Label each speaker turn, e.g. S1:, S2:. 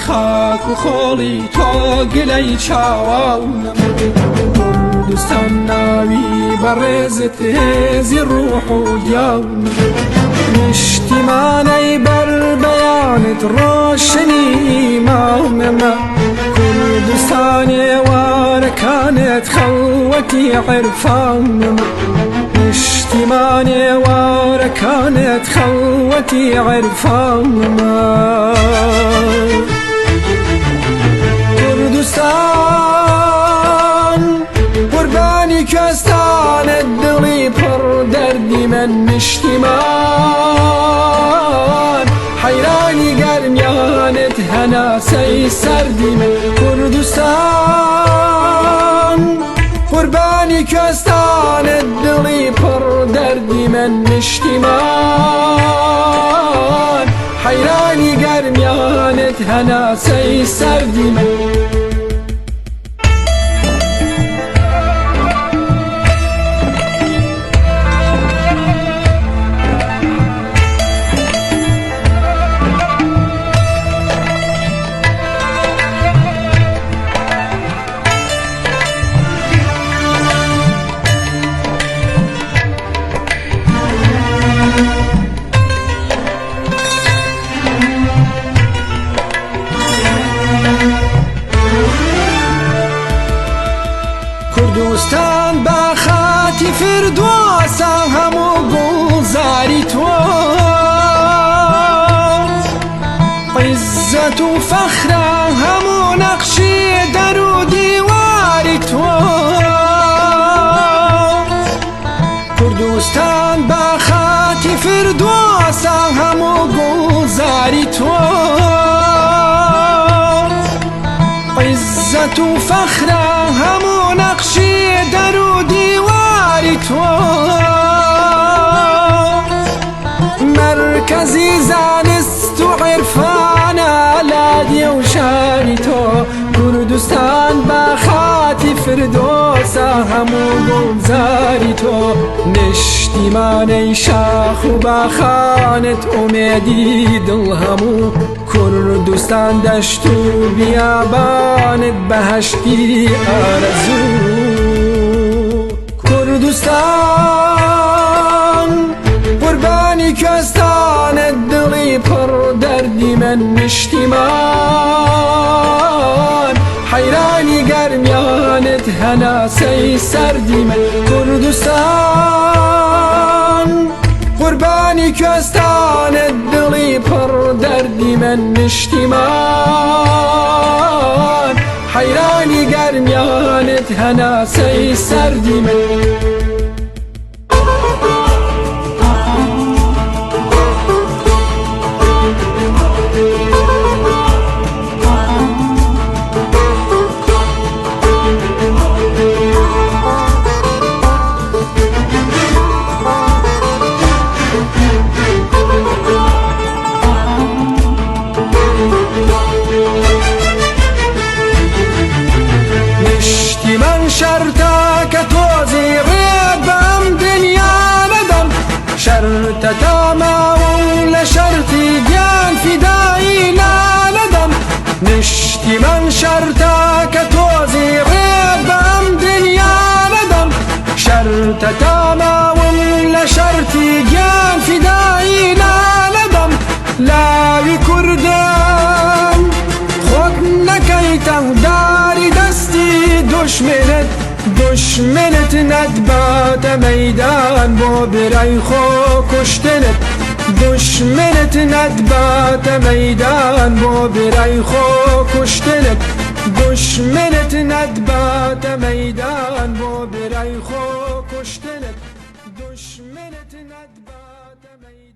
S1: خاک و خۆڵی تۆ گلەی چاوانم کوردستان ناوی بەڕێزت هێزی ڕوح و گیانم نیشتیمانەی بەر بەیانت ڕۆشنی ئیمانمە کوردستان ئێوارەکانت خەڵوەتی عێرفانمە نیشتیمان ئێوارەکانت خەڵوەتی عێرفانمە کوردستان قوربانی کوێستانت دڵی پڕ دەردی من نیشتیمان حەیرانی گەرمیانت هەناسەی سەردی من کوردستان قوربانی کوێستانت دڵی پڕ دەردی من نیشتیمان حەیرانی گەرمیانت هەناسەی سەردی من کوردستان بە خاتی فردۆسە هەموو گوڵزاری تۆ عیزەت و فەخرە هەموو نەقشی دەر و دیواری تۆ کوردستان بە خاتی فردۆسە هەموو گوڵزاری تۆ عیزەت و فەخرە هەموو نەقشی دەر و دیواری تۆ مەرکەزی زانست و عێرفانە لادیە و شاری تۆ کوردستان بە خاتی فردۆسە هەموو گوڵزاری تۆ نیشتیمانەی شاخ و باخانت ئومێدی دڵ هەموو کوردستان دەشت و بیابانت بەهەشتی ئارەزوو کوردستان قوربانی کوێستانت دڵی پڕ دەردی من نیشتیمان حەیرانی گەرمیانت هەناسەی سەردی من کوردستان قوربانی کوێستانت دڵی پڕ دەردی من نیشتیمان حەیرانی گەرمیانت هەناسەی سەردی من شەرتە کە تۆزی ڕێت بەم دنیا نەدەم شەرتە تاماوە و لە شەرتی گیان فیدایی نەدەم نیشتیمان شەرتە کە تۆزی ڕێت بەم دنیا نەدەم شەرتە تاماوە و لە شەرتی گیان فیدایی نەدەم لاوی کوردم خۆت نەکەیتە داری دەستی دشمنت نەتباتە مەیدان بۆ برای خۆ کوشتنت دشمنت نەتباتە مەیدان بۆ برای خۆ کوشتنت دشمنت نەتباتە مەیدان بۆ برای خۆ کوشتنت دشمنت نەتباتە مەیدان